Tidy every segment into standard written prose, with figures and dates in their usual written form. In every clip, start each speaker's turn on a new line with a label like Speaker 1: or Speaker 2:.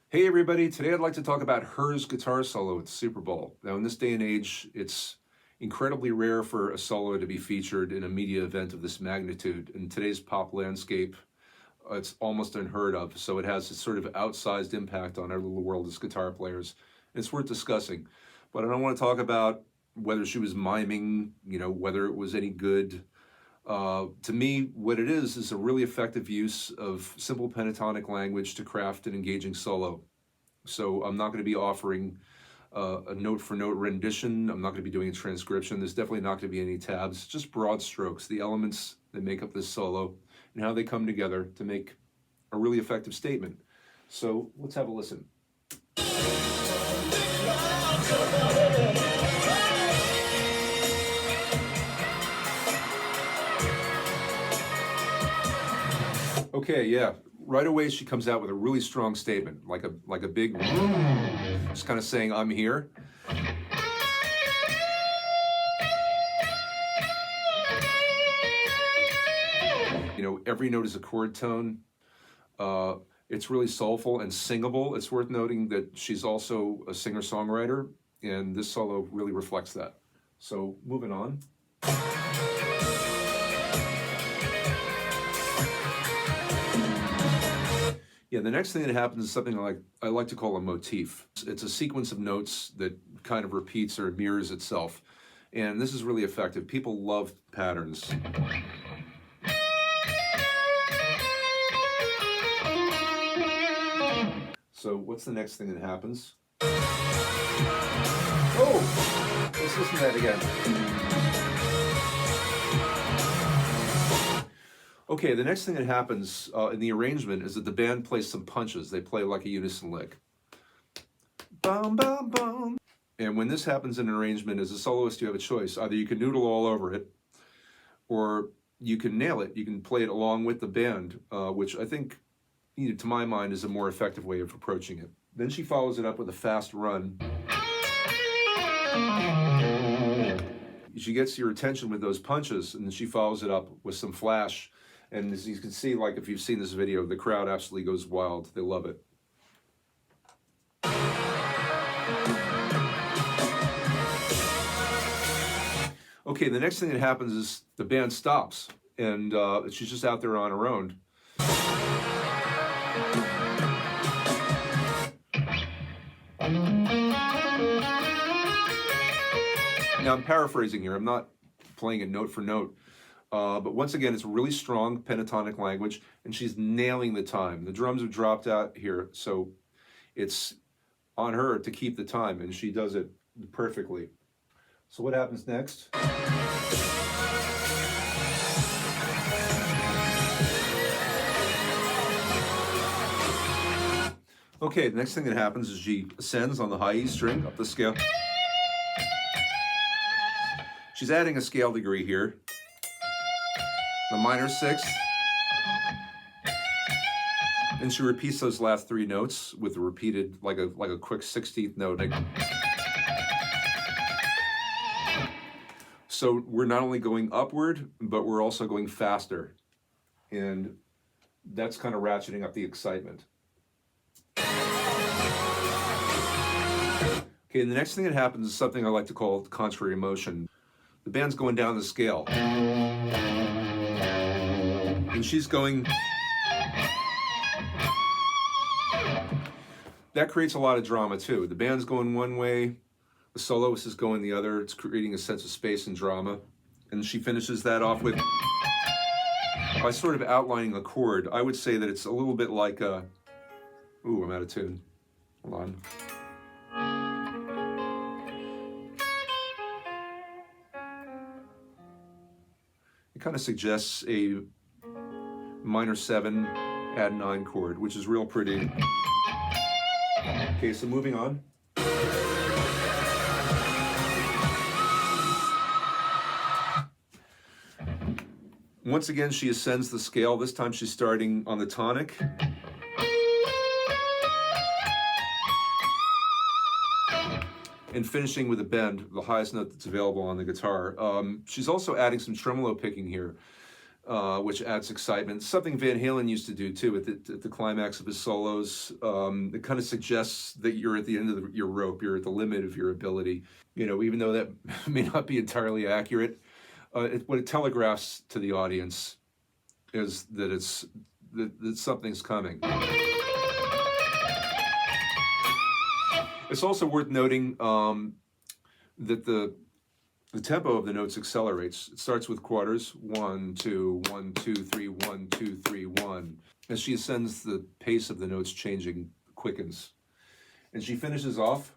Speaker 1: Hey everybody, today I'd like to talk about H.E.R.'s guitar solo at the Super Bowl. Now in this day and age, it's incredibly rare for a solo to be featured in a media event of this magnitude. In today's pop landscape, it's almost unheard of, so it has a sort of outsized impact on our little world as guitar players. It's worth discussing, but I don't want to talk about whether she was miming, whether it was any good. To me, what it is a really effective use of simple pentatonic language to craft an engaging solo. So I'm not going to be offering a note-for-note rendition. I'm not going to be doing a transcription. There's definitely not going to be any tabs, just broad strokes, the elements that make up this solo and how they come together to make a really effective statement. So let's have a listen. Okay, yeah. Right away, she comes out with a really strong statement, like a big, just kind of saying, "I'm here." Every note is a chord tone. It's really soulful and singable. It's worth noting that she's also a singer-songwriter, and this solo really reflects that. So, moving on. Yeah, the next thing that happens is something I like to call a motif. It's a sequence of notes that kind of repeats or mirrors itself. And this is really effective. People love patterns. So what's the next thing that happens? Oh, let's listen to that again. Okay, the next thing that happens in the arrangement is that the band plays some punches. They play like a unison lick. Bum, bum, bum. And when this happens in an arrangement, as a soloist, you have a choice. Either you can noodle all over it, or you can nail it. You can play it along with the band, which I think, to my mind, is a more effective way of approaching it. Then she follows it up with a fast run. She gets your attention with those punches, and then she follows it up with some flash. And as you can see, like if you've seen this video, the crowd absolutely goes wild. They love it. Okay, the next thing that happens is the band stops, and she's just out there on her own. Now I'm paraphrasing here. I'm not playing it note for note. But once again, it's really strong pentatonic language, and she's nailing the time. The drums have dropped out here, so it's on her to keep the time, and she does it perfectly. So what happens next? Okay, the next thing that happens is she ascends on the high E string up the scale. She's adding a scale degree here. The minor sixth, and she repeats those last three notes with a repeated, like a quick 16th note. So we're not only going upward, but we're also going faster, and that's kind of ratcheting up the excitement. Okay, and the next thing that happens is something I like to call contrary motion. The band's going down the scale. And she's going. That creates a lot of drama too. The band's going one way, the soloist is going the other. It's creating a sense of space and drama. And she finishes that off with, by sort of outlining a chord. I would say that it's a little bit like a, ooh, I'm out of tune. Hold on. It kind of suggests a minor 7, add 9 chord, which is real pretty. Okay, so moving on. Once again, she ascends the scale. This time she's starting on the tonic. And finishing with a bend, the highest note that's available on the guitar. She's also adding some tremolo picking here. which adds excitement. Something Van Halen used to do too at the climax of his solos. It kind of suggests that you're at the end of your rope, you're at the limit of your ability. Even though that may not be entirely accurate, what it telegraphs to the audience is that that something's coming. It's also worth noting that the tempo of the notes accelerates. It starts with quarters, 1, 2, 1, 2, 3, 1, 2, 3, 1. As she ascends, the pace of the notes changing quickens. And she finishes off.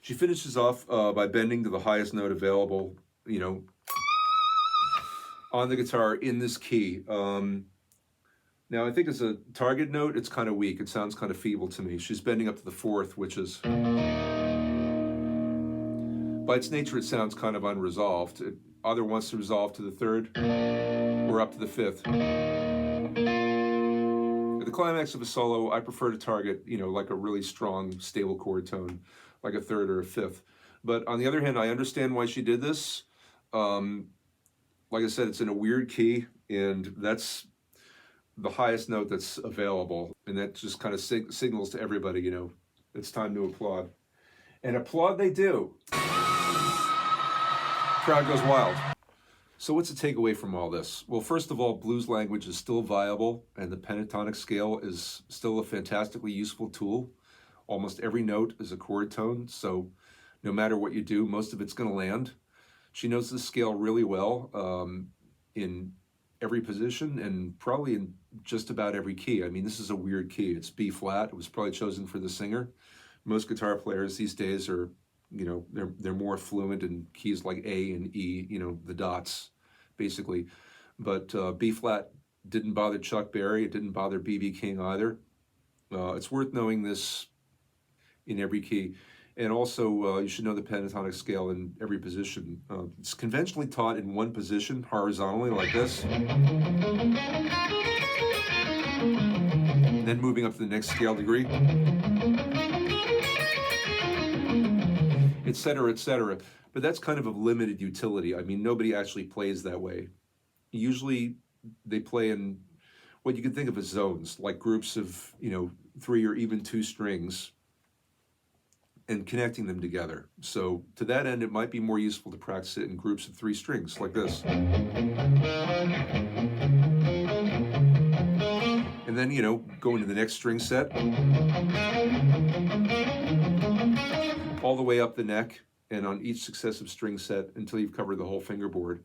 Speaker 1: She finishes off by bending to the highest note available, on the guitar in this key. Now, I think as a target note, it's kind of weak. It sounds kind of feeble to me. She's bending up to the fourth, which is, by its nature, it sounds kind of unresolved. It either wants to resolve to the third or up to the fifth. At the climax of a solo, I prefer to target, like a really strong, stable chord tone, like a third or a fifth. But on the other hand, I understand why she did this. Like I said, it's in a weird key, and that's the highest note that's available, and that just kind of signals to everybody, it's time to applaud. And applaud they do. Crowd goes wild. So what's the takeaway from all this? Well, first of all, blues language is still viable, and the pentatonic scale is still a fantastically useful tool. Almost every note is a chord tone, so no matter what you do, most of it's going to land. She knows the scale really well in every position and probably in just about every key. I mean, this is a weird key. It's B flat. It was probably chosen for the singer. Most guitar players these days are, they're more fluent in keys like A and E, the dots, basically. But B flat didn't bother Chuck Berry. It didn't bother B.B. King either. It's worth knowing this in every key. And also, you should know the pentatonic scale in every position. It's conventionally taught in one position, horizontally, like this. And then moving up to the next scale degree. Et cetera, et cetera. But that's kind of limited utility. I mean, nobody actually plays that way. Usually, they play in what you can think of as zones, like groups of, 3 or even 2 strings, and connecting them together. So to that end, it might be more useful to practice it in groups of 3 strings, like this. And then, go into the next string set, all the way up the neck, and on each successive string set until you've covered the whole fingerboard.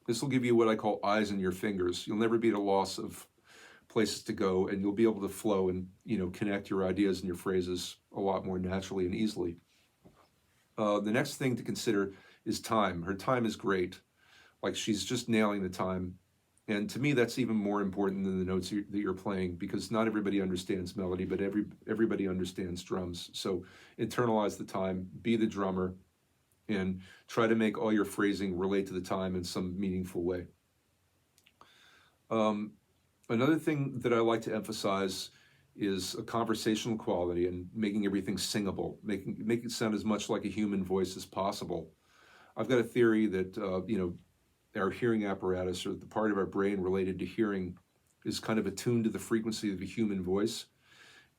Speaker 1: This will give you what I call eyes in your fingers. You'll never be at a loss of places to go, and you'll be able to flow and connect your ideas and your phrases a lot more naturally and easily. The next thing to consider is time. Her time is great. Like, she's just nailing the time. And to me, that's even more important than the notes that you're playing, because not everybody understands melody, but everybody understands drums. So internalize the time, be the drummer, and try to make all your phrasing relate to the time in some meaningful way. Another thing that I like to emphasize is a conversational quality and making everything singable, make it sound as much like a human voice as possible. I've got a theory that, our hearing apparatus, or the part of our brain related to hearing, is kind of attuned to the frequency of a human voice.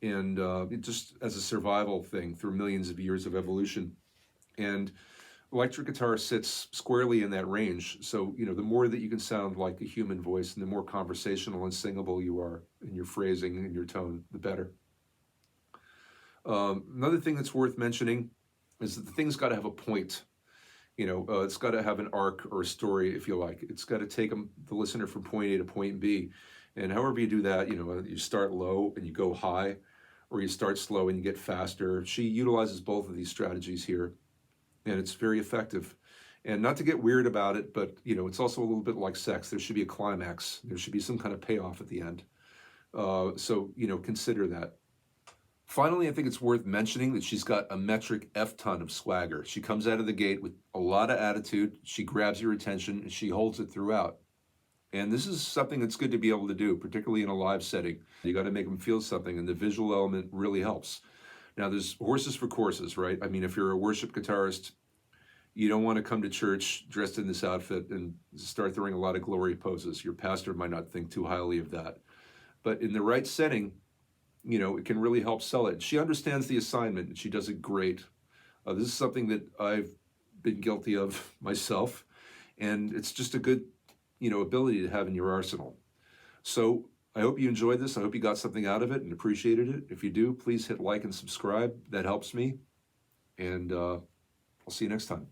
Speaker 1: And it just as a survival thing through millions of years of evolution. And electric guitar sits squarely in that range. So, the more that you can sound like a human voice and the more conversational and singable you are in your phrasing and your tone, the better. Another thing that's worth mentioning is that the thing's got to have a point. It's got to have an arc or a story, if you like. It's got to take the listener from point A to point B. And however you do that, you start low and you go high, or you start slow and you get faster. She utilizes both of these strategies here, and it's very effective. And not to get weird about it, but it's also a little bit like sex. There should be a climax. There should be some kind of payoff at the end. So consider that. Finally, I think it's worth mentioning that she's got a metric F-ton of swagger. She comes out of the gate with a lot of attitude. She grabs your attention, and she holds it throughout. And this is something that's good to be able to do, particularly in a live setting. You got to make them feel something, and the visual element really helps. Now, there's horses for courses, right? I mean, if you're a worship guitarist, you don't want to come to church dressed in this outfit and start throwing a lot of glory poses. Your pastor might not think too highly of that. But in the right setting, it can really help sell it. She understands the assignment and she does it great. This is something that I've been guilty of myself, and it's just a good, ability to have in your arsenal. So I hope you enjoyed this. I hope you got something out of it and appreciated it. If you do, please hit like and subscribe. That helps me. And I'll see you next time.